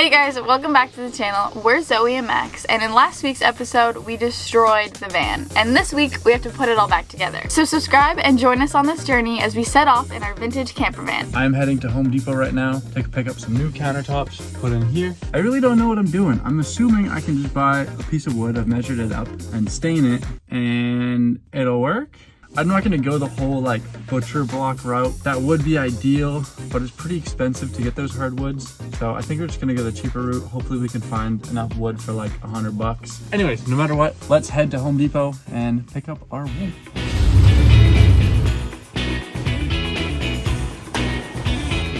Hey guys, welcome back to the channel. We're Zoe and Max, and in last week's episode, we destroyed the van. And this week, we have to put it all back together. So subscribe and join us on this journey as we set off in our vintage camper van. I'm heading to Home Depot right now to pick up some new countertops, put in here. I really don't know what I'm doing. I'm assuming I can just buy a piece of wood, I've measured it up, and stain it, and it'll work. I'm not gonna go the whole like butcher block route. That would be ideal, but it's pretty expensive to get those hardwoods. So I think we're just gonna go the cheaper route. Hopefully we can find enough wood for like $100. Anyways, no matter what, let's head to Home Depot and pick up our wood.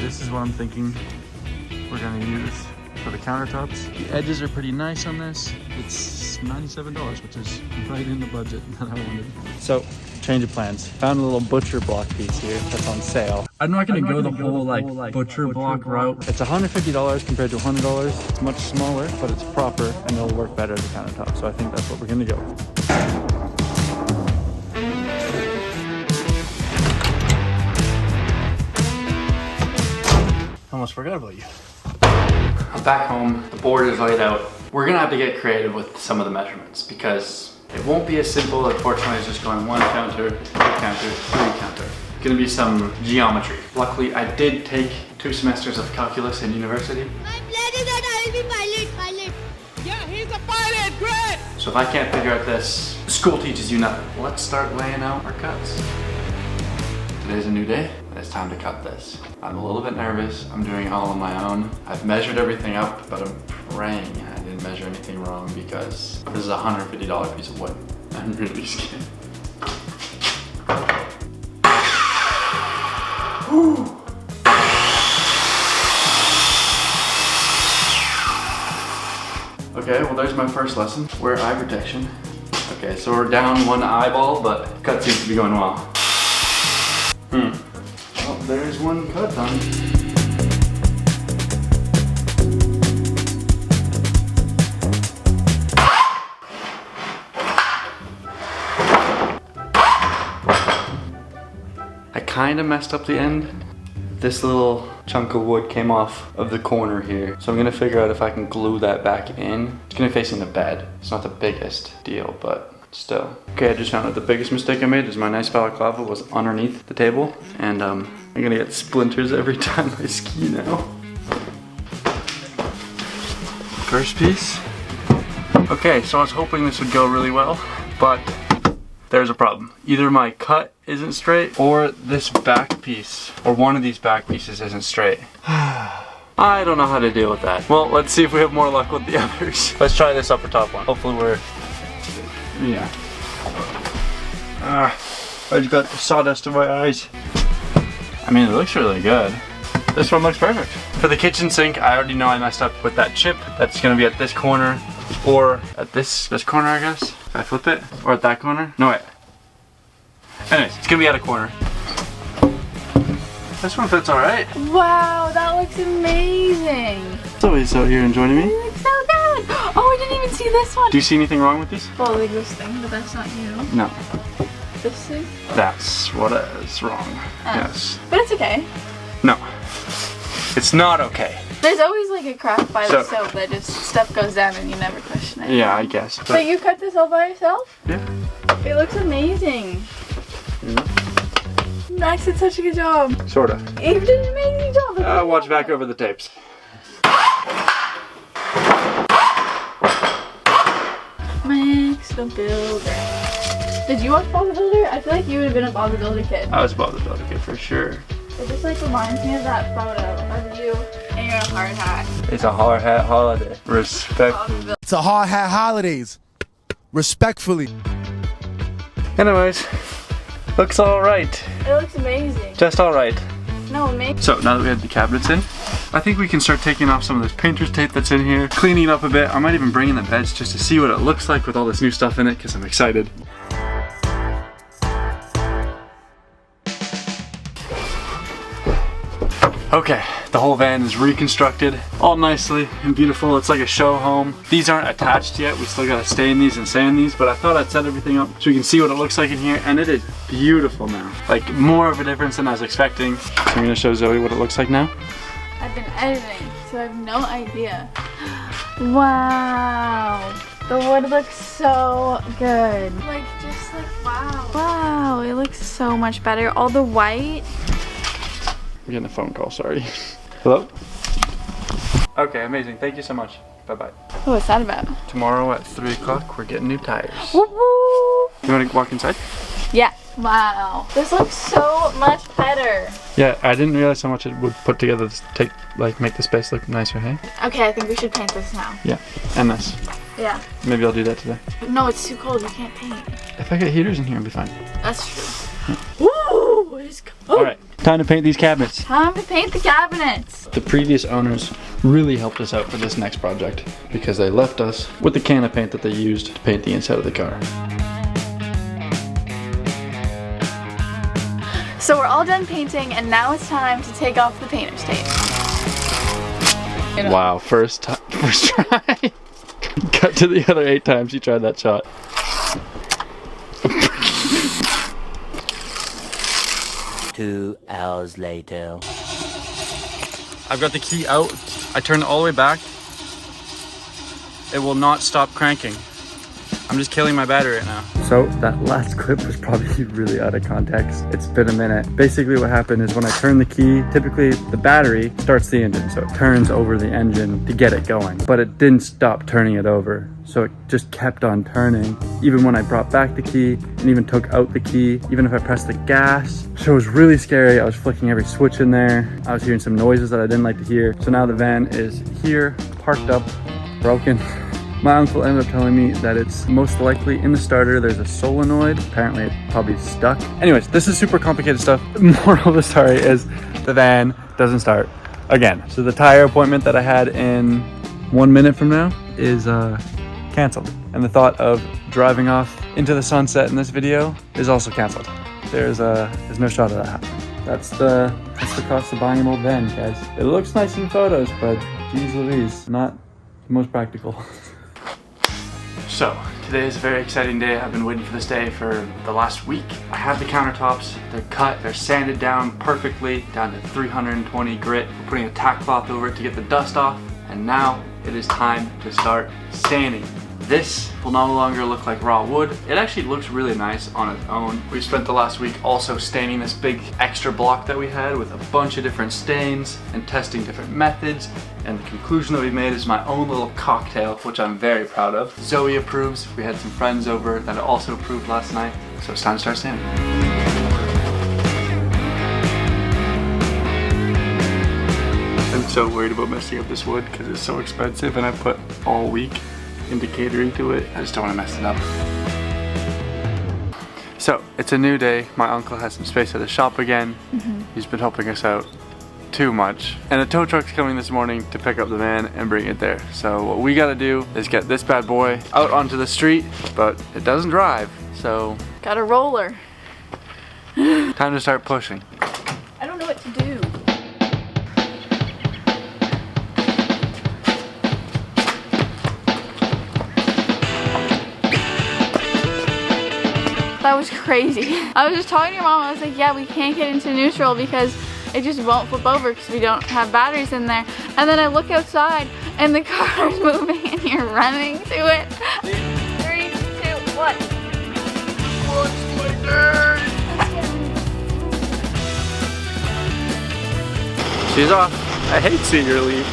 This is what I'm thinking we're gonna use for the countertops. The edges are pretty nice on this. It's $97, which is right in the budget that I wanted. So, change of plans. Found a little butcher block piece here that's on sale. I'm not gonna go the whole like butcher block route. It's $150 compared to $100. It's much smaller, but it's proper and it'll work better as a countertop. So I think that's what we're gonna go. Almost forgot about you. I'm back home, the board is laid out. We're gonna have to get creative with some of the measurements because it won't be as simple, unfortunately, as just going one counter, two counter, three counter. It's gonna be some geometry. Luckily, I did take 2 semesters of calculus in university. My plan is that I will be pilot. Yeah, he's a pilot, great! So if I can't figure out this, school teaches you nothing. Let's start laying out our cuts. Today's a new day. It's time to cut this. I'm a little bit nervous. I'm doing it all on my own. I've measured everything up, but I'm praying I didn't measure anything wrong because this is a $150 piece of wood. I'm really scared. Whew. Okay, well there's my first lesson. Wear eye protection. Okay, so we're down one eyeball, but cut seems to be going well. Well, there's one cut done. I kind of messed up the end. This little chunk of wood came off of the corner here. So I'm gonna figure out if I can glue that back in. It's gonna be facing the bed. It's not the biggest deal, but still. Okay, I just found out the biggest mistake I made is my nice balaclava was underneath the table. And I'm gonna get splinters every time I ski now. First piece. Okay, so I was hoping this would go really well, but there's a problem. Either my cut isn't straight or this back piece, or one of these back pieces isn't straight. I don't know how to deal with that. Well, let's see if we have more luck with the others. Let's try this upper top one. Hopefully we're, yeah. I just got sawdust in my eyes. I mean, it looks really good. This one looks perfect. For the kitchen sink, I already know I messed up with that chip. That's gonna be at this corner, or at this corner, I guess. If I flip it, or at that corner. No, wait. Anyways, it's gonna be at a corner. This one fits all right. Wow, that looks amazing. Zoe's out here enjoying me. It looks so good. Oh, I didn't even see this one. Do you see anything wrong with these? Well, like this thing, but that's not you. No. This thing? That's what is wrong. Yes. But it's okay. No. It's not okay. There's always like a crack by the So- soap that just stuff goes down and you never question it. Yeah, I guess. But you cut this all by yourself? Yeah. It looks amazing. Max did such a good job. Sorta. You did an amazing job. Watch back over the tapes. Max the Builder. Did you watch Bob the Builder? I feel like you would have been a Bob the Builder kid. I was Bob the Builder kid for sure. It just like reminds me of that photo of you and your hard hat. It's a hard hat holiday. Respect. It's a hard hat holidays. Respectfully. Anyways, looks all right. It looks amazing. Just all right. No, amazing. So now that we have the cabinets in, I think we can start taking off some of this painter's tape that's in here, cleaning it up a bit. I might even bring in the beds just to see what it looks like with all this new stuff in it because I'm excited. Okay, the whole van is reconstructed all nicely and beautiful. It's like a show home. These aren't attached yet. We still gotta stain these and sand these, but I thought I'd set everything up so you can see what it looks like in here, and it is beautiful now. Like more of a difference than I was expecting. So I'm gonna show Zoe what it looks like now. I've been editing so I have no idea. Wow. The wood looks so good. Like, just like, wow. Wow, it looks so much better. All the white. I'm getting a phone call, sorry. Hello? Okay, amazing. Thank you so much. Bye-bye. Oh, what's that about? Tomorrow at 3 o'clock, we're getting new tires. Woo woo! You want to walk inside? Yeah. Wow. This looks so much better. Yeah, I didn't realize how much it would put together to make the space look nicer, hey? Okay, I think we should paint this now. Yeah, and this. Yeah. Maybe I'll do that today. No, it's too cold. You can't paint. If I get heaters in here, I'll be fine. That's true. Woo! It's cold. All right, time to paint these cabinets. Time to paint the cabinets. The previous owners really helped us out for this next project because they left us with the can of paint that they used to paint the inside of the car. So we're all done painting, and now it's time to take off the painter's tape. Wow, first try. Cut to the other 8 times you tried that shot. Two hours later. I've got the key out. I turned it all the way back. It will not stop cranking. I'm just killing my battery right now. So that last clip was probably really out of context. It's been a minute. Basically what happened is when I turn the key, typically the battery starts the engine. So it turns over the engine to get it going, but it didn't stop turning it over. So it just kept on turning. Even when I brought back the key and even took out the key, even if I pressed the gas. So it was really scary. I was flicking every switch in there. I was hearing some noises that I didn't like to hear. So now the van is here, parked up, broken. My uncle ended up telling me that it's most likely in the starter there's a solenoid. Apparently it probably stuck. Anyways, this is super complicated stuff. Moral of the story is the van doesn't start again. So the tire appointment that I had in 1 minute from now is canceled. And the thought of driving off into the sunset in this video is also canceled. There's no shot of that happening. That's the cost of buying an old van, guys. It looks nice in photos, but geez Louise, not the most practical. So, today is a very exciting day. I've been waiting for this day for the last week. I have the countertops, they're cut, they're sanded down perfectly, down to 320 grit. We're putting a tack cloth over it to get the dust off, and now it is time to start sanding. This will no longer look like raw wood. It actually looks really nice on its own. We spent the last week also staining this big extra block that we had with a bunch of different stains and testing different methods. And the conclusion that we made is my own little cocktail, which I'm very proud of. Zoe approves. We had some friends over that also approved last night. So it's time to start sanding. I'm so worried about messing up this wood because it's so expensive and I put all week into catering to it. I just don't want to mess it up. So it's a new day. My uncle has some space at his shop again. He's been helping us out too much. And the tow truck's coming this morning to pick up the van and bring it there. So what we gotta do is get this bad boy out onto the street, but it doesn't drive, so. Got a roller. Time to start pushing. I don't know what to do. That was crazy. I was just talking to your mom. I was like, yeah, we can't get into neutral because it just won't flip over because we don't have batteries in there. And then I look outside and the car's moving and you're running to it. 3, 2, 1. Watch my nerd! She's off. I hate seeing her leave.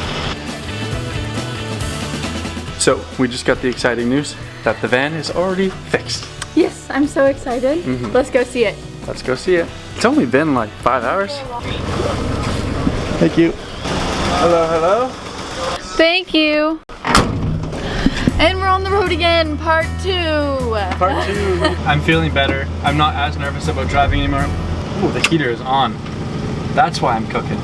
So we just got the exciting news that the van is already fixed. Yes, I'm so excited. Let's go see it. Let's go see it. It's only been like 5 hours. Thank you. Hello, hello. Thank you. And we're on the road again, part 2. Part 2. I'm feeling better. I'm not as nervous about driving anymore. Ooh, the heater is on. That's why I'm cooking.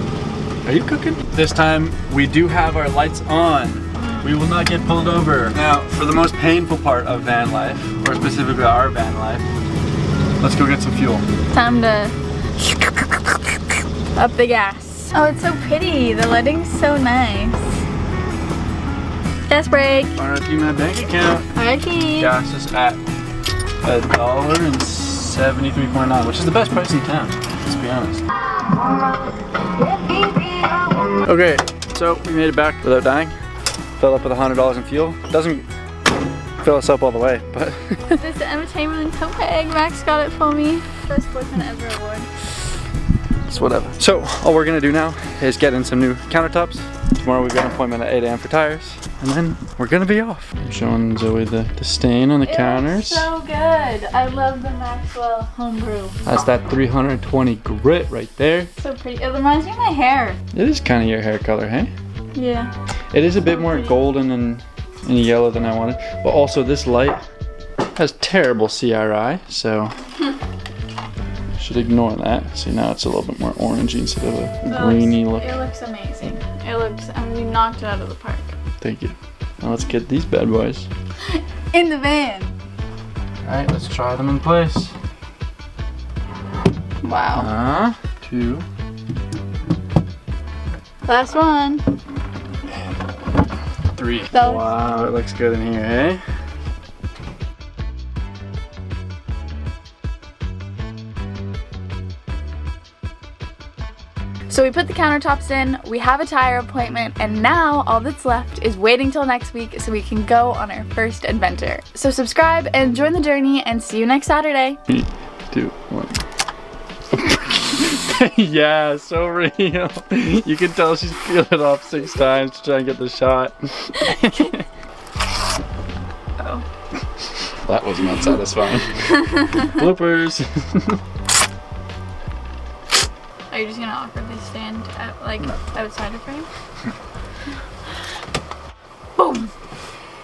Are you cooking? This time we do have our lights on. We will not get pulled over. Now, for the most painful part of van life, or specifically our van life, let's go get some fuel. Time to up the gas. Oh, it's so pretty. The lighting's so nice. Gas brake. RIP my bank account. RIP. Gas is at $1.73.9, which is the best price in town, let's be honest. Okay, So we made it back without dying. Filled up with $100 in fuel. Doesn't fill us up all the way, but This Emma Chamberlain tote bag. Max got it for me. Best boyfriend ever award. it's whatever. So all we're gonna do now is get in some new countertops. Tomorrow we've got an appointment at 8 a.m. for tires, and then we're gonna be off. I'm showing Zoe the stain on the counters. So good. I love the Maxwell homebrew. That's that 320 grit right there. So pretty. It reminds me of my hair. It is kind of your hair color, hey? Yeah. It is a bit more golden and yellow than I wanted, but also this light has terrible CRI, so should ignore that. See, now it's a little bit more orangey instead of a greeny look. It looks amazing. It looks, I mean, we knocked it out of the park. Thank you. Now let's get these bad boys. In the van. All right, let's try them in place. Wow. 2. Last one. 3. That looks- Wow, it looks good in here, eh? So we put the countertops in, we have a tire appointment, and now all that's left is waiting till next week so we can go on our first adventure. So subscribe and join the journey, and see you next Saturday. 3, 2, 1. Yeah, so real. You can tell she's peeled it off 6 times to try and get the shot. Oh. That was not satisfying. Bloopers. Are you just gonna awkwardly stand at, like outside the frame? Boom!